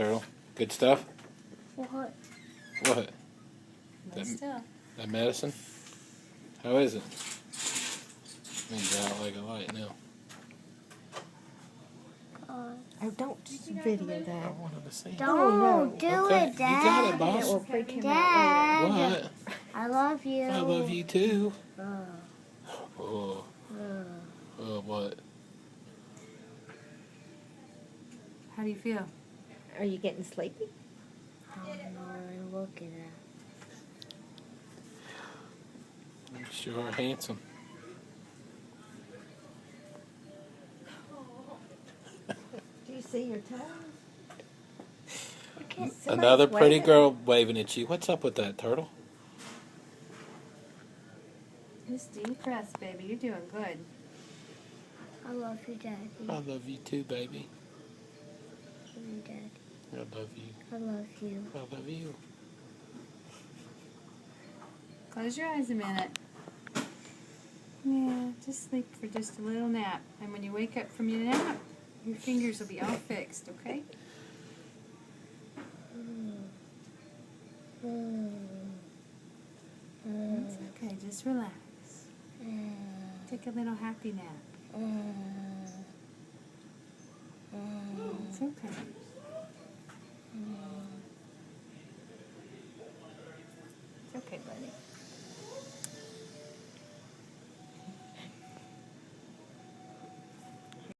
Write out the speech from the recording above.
Turtle? Good stuff? What? What? Nice stuff. That medicine? How is it? He's out like a light now. Oh, don't just video I that. wanted to see it. Don't no. do Okay, it, you Dad. got it, That boss. will freak him out Dad. What? I love you. I love you too. Uh, Oh, uh. what? How do you feel? later. Are you getting sleepy? I don't know what I'm looking at. You sure are handsome. Do you see your toes? Another Somebody's pretty waving. girl waving at you. What's up with that, Turtle? Just depressed, baby. You're doing good. I love you, Daddy. I love you too, baby. I love you, Daddy. I love you. I love you. I love you. Close your eyes a minute. Yeah, just sleep for just a little nap. And when you wake up from your nap, your fingers will be all fixed, okay? It's okay. Just relax. Take a little happy nap. It's okay.